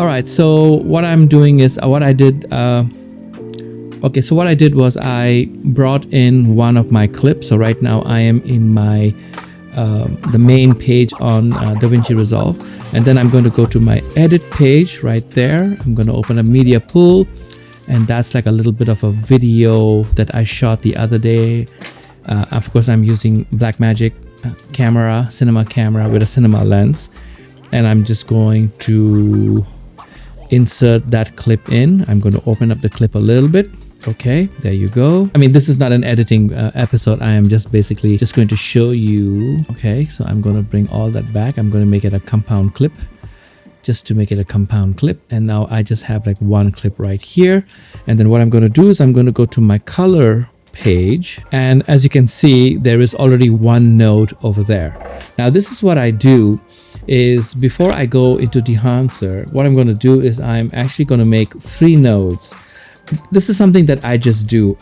All right, so what I'm doing is what I did. Okay, so what I did was I brought in one of my clips. So right now I am in my the main page on DaVinci Resolve, and then I'm going to go to my edit page right there. I'm going to open a media pool, and that's like a little bit of a video that I shot the other day. Of course, I'm using Blackmagic camera, cinema camera with a cinema lens, and I'm just going to insert that clip in. I'm going to open up the clip a little bit. Okay, there you go. I mean, this is not an editing episode. I am just basically just going to show you. Okay, so I'm going to bring all that back. I'm going to make it a compound clip, just to make it a compound clip. And now I just have like one clip right here. And then what I'm going to do is I'm going to go to my color page. And as you can see, there is already one node over there. Now, this is what I do is before I go into Dehancer, what I'm going to do is I'm actually going to make 3 nodes. This is something that I just do.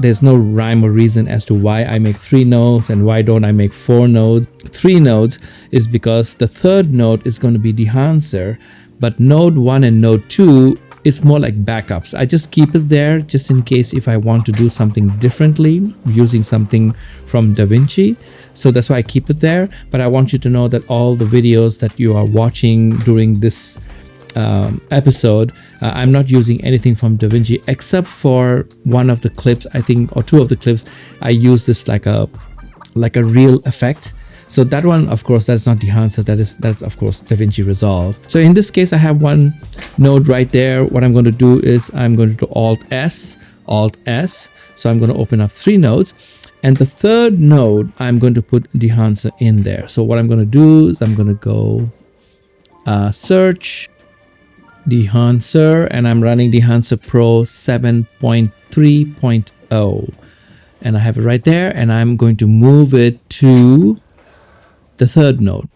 There's no rhyme or reason as to why I make 3 nodes and why don't I make 4 nodes. 3 nodes is because the third node is going to be Dehancer, but node 1 and node 2 is more like backups. I just keep it there just in case if I want to do something differently using something from DaVinci. So that's why I keep it there. But I want you to know that all the videos that you are watching during this episode, I'm not using anything from DaVinci except for one of the clips, I think, or 2 of the clips. I use this like a real effect. So that one, of course, that's not Dehancer. That's of course DaVinci Resolve. So in this case, I have one node right there. What I'm going to do is I'm going to do Alt S. So I'm going to open up 3 nodes. And the third node, I'm going to put Dehancer in there. So what I'm going to do is I'm going to go search Dehancer, and I'm running Dehancer Pro 7.3.0, and I have it right there, and I'm going to move it to the third node.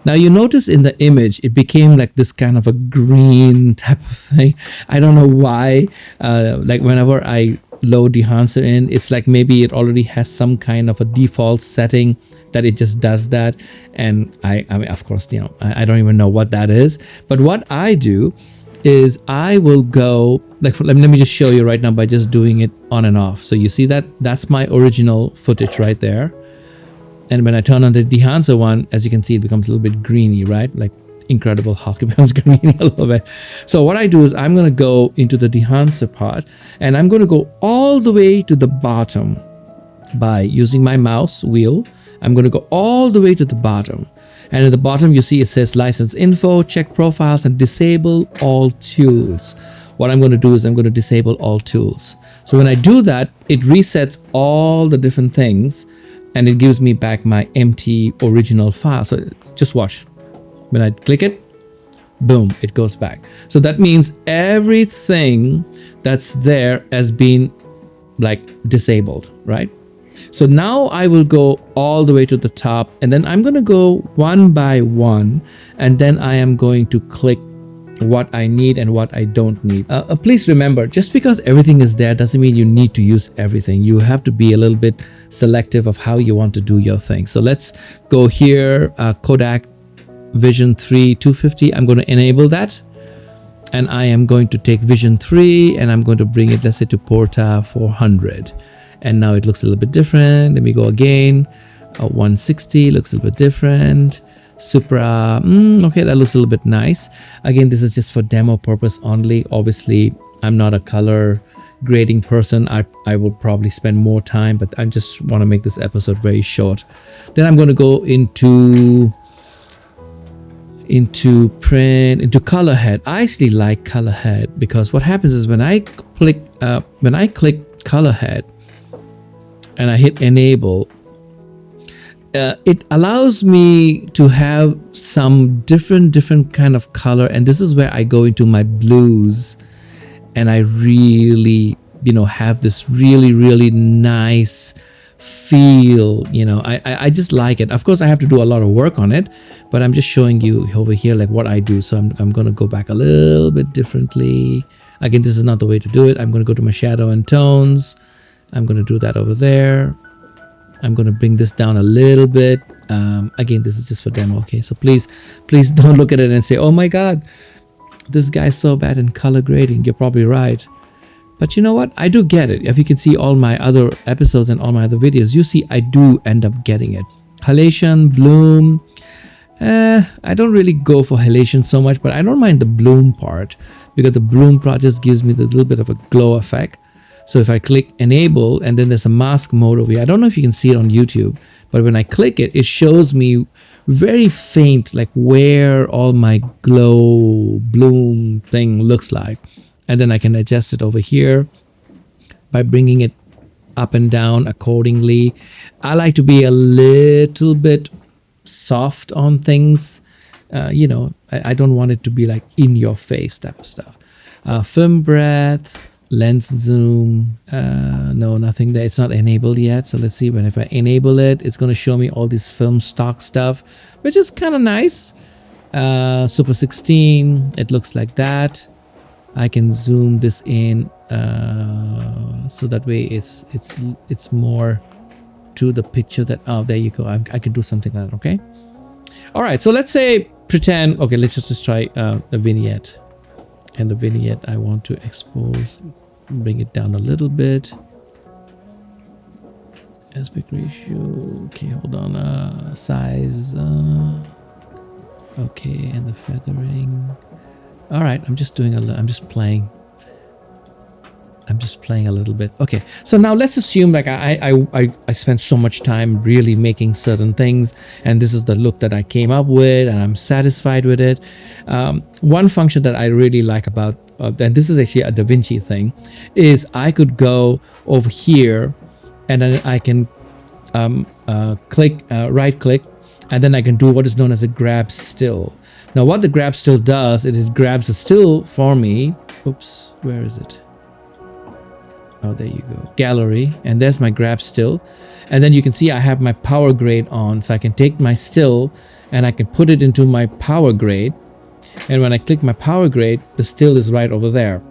Now you notice in the image it became like this kind of a green type of thing. I don't know why. Like whenever I load Dehancer in, it's like maybe it already has some kind of a default setting that it just does that. And I mean, of course, you know, I don't even know what that is. But what I do is I will go, like, let me just show you right now by just doing it on and off. So you see that that's my original footage right there. And when I turn on the Dehancer one, as you can see, it becomes a little bit greeny, right? Like Incredible Hulk, it becomes greeny a little bit. So what I do is I'm going to go into the Dehancer part, and I'm going to go all the way to the bottom by using my mouse wheel. I'm going to go all the way to the bottom. And at the bottom, you see it says license info, check profiles, and disable all tools. What I'm going to do is I'm going to disable all tools. So when I do that, it resets all the different things, and it gives me back my empty original file. So just watch. When I click it, boom, it goes back. So that means everything that's there has been like disabled, right? So now I will go all the way to the top, and then I'm going to go one by one, and then I am going to click what I need and what I don't need. Please remember, just because everything is there doesn't mean you need to use everything. You have to be a little bit selective of how you want to do your thing. So let's go here, Kodak Vision 3 250. I'm going to enable that, and I am going to take Vision 3 and I'm going to bring it, let's say, to Porta 400. And now it looks a little bit different. Let me go again. 160 looks a little bit different. Supra, okay, that looks a little bit nice. Again, this is just for demo purpose only. Obviously, I'm not a color grading person. I will probably spend more time, but I just want to make this episode very short. Then I'm going to go into color head. I actually like color head because what happens is when I click color head and I hit enable, it allows me to have some different kind of color, and this is where I go into my blues, and I really, you know, have this really nice feel. You know, I just like it. Of course, I have to do a lot of work on it, but I'm just showing you over here like what I do. So I'm going to go back a little bit differently. Again, this is not the way to do it. I'm going to go to my shadow and tones. I'm going to do that over there. I'm going to bring this down a little bit. Again, this is just for demo. Okay, so please don't look at it and say, oh my god, this guy's so bad in color grading. You're probably right. But you know what? I do get it. If you can see all my other episodes and all my other videos, you see I do end up getting it. Halation, bloom. I don't really go for halation so much, but I don't mind the bloom part because the bloom part just gives me the little bit of a glow effect. So if I click enable and then there's a mask mode over here, I don't know if you can see it on YouTube, but when I click it, it shows me very faint, like where all my glow bloom thing looks like. And then I can adjust it over here by bringing it up and down accordingly. I like to be a little bit soft on things. You know, I don't want it to be like in your face type of stuff. Film breadth, lens zoom, no, nothing there. It's not enabled yet. So let's see, when if I enable it, it's going to show me all this film stock stuff, which is kind of nice. Super 16, it looks like that. I can zoom this in so that way it's more to the picture that, oh, there you go. I can do something like that. Okay. All right. So let's say pretend. Okay, let's just try a vignette. And the vignette I want to expose, bring it down a little bit. Aspect ratio. Okay, hold on. Size. Okay, and the feathering. All right, I'm just doing I'm just playing a little bit. Okay, so now let's assume like I spent so much time really making certain things, and this is the look that I came up with, and I'm satisfied with it. One function that I really like about, and this is actually a DaVinci thing, is I could go over here, and then I can click, right click, and then I can do what is known as a grab still. Now what the grab still does, it grabs the still for me. Oops, where is it? Oh, there you go. Gallery. And there's my grab still. And then you can see I have my power grade on. So I can take my still and I can put it into my power grade. And when I click my power grade, the still is right over there.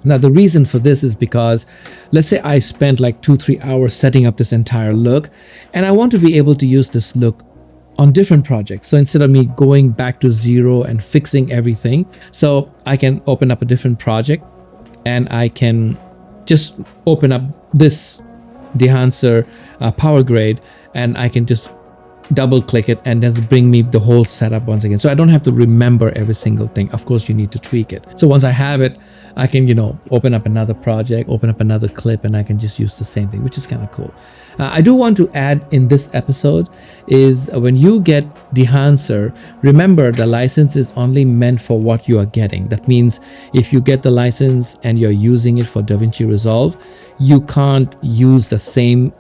Now the reason for this is because let's say I spent like 2-3 hours setting up this entire look, and I want to be able to use this look on different projects. So instead of me going back to zero and fixing everything, so I can open up a different project and I can just open up this Dehancer power grade, and I can just double click it and just bring me the whole setup once again. So I don't have to remember every single thing. Of course, you need to tweak it. So once I have it, I can, you know, open up another project, open up another clip, and I can just use the same thing, which is kind of cool. I do want to add in this episode is when you get Dehancer, remember the license is only meant for what you are getting. That means if you get the license and you're using it for DaVinci Resolve, you can't use the same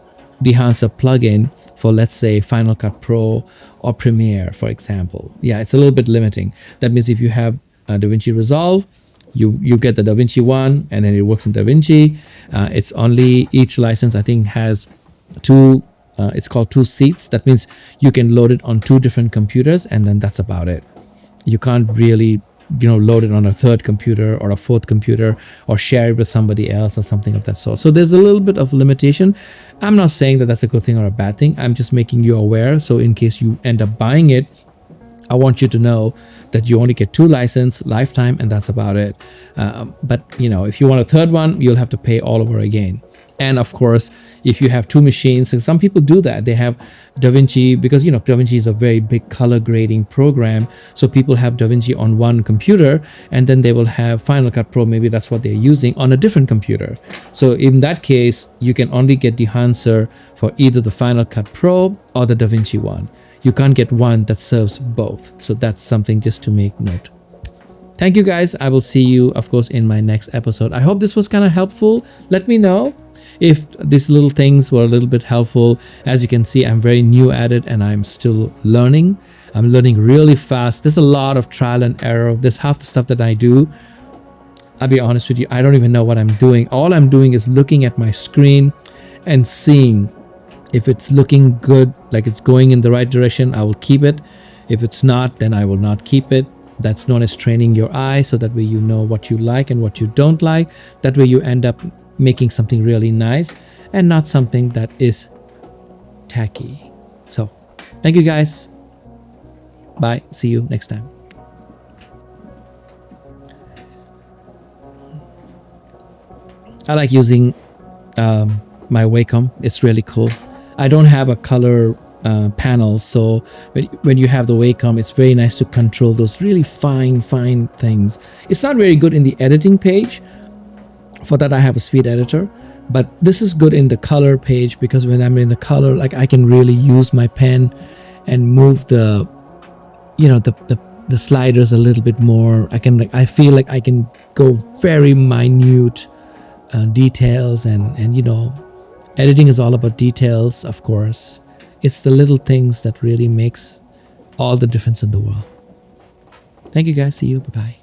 Dehancer plugin for, let's say, Final Cut Pro or Premiere, for example. Yeah, it's a little bit limiting. That means if you have DaVinci Resolve, you get the DaVinci one, and then it works in DaVinci. It's only, each license I think has two, it's called 2 seats. That means you can load it on 2 different computers, and then that's about it. You can't really, you know, load it on a 3rd computer or a 4th computer or share it with somebody else or something of that sort. So there's a little bit of limitation. I'm not saying that that's a good thing or a bad thing. I'm just making you aware. So in case you end up buying it, I want you to know that you only get 2 license lifetime, and that's about it. But you know, if you want a 3rd one, you'll have to pay all over again. And of course, if you have 2 machines, and some people do that, they have DaVinci, because you know DaVinci is a very big color grading program. So people have DaVinci on one computer, and then they will have Final Cut Pro, maybe that's what they're using, on a different computer. So in that case, you can only get Dehancer for either the Final Cut Pro or the DaVinci one. You can't get one that serves both. So that's something just to make note. Thank you guys. I will see you, of course, in my next episode. I hope this was kind of helpful. Let me know if these little things were a little bit helpful. As you can see, I'm very new at it and I'm still learning. I'm learning really fast. There's a lot of trial and error. There's half the stuff that I do, I'll be honest with you, I don't even know what I'm doing. All I'm doing is looking at my screen and seeing if it's looking good, like it's going in the right direction, I will keep it. If it's not, then I will not keep it. That's known as training your eye, so that way you know what you like and what you don't like. That way you end up making something really nice and not something that is tacky. So thank you guys. Bye. See you next time. I like using my Wacom. It's really cool. I don't have a color panel, so when you have the Wacom, it's very nice to control those really fine things. It's not very good in the editing page. For that, I have a speed editor, but this is good in the color page, because when I'm in the color, like, I can really use my pen and move the, you know, the sliders a little bit more. I feel like I can go very minute details, and you know, editing is all about details, of course. It's the little things that really makes all the difference in the world. Thank you guys. See you. Bye bye.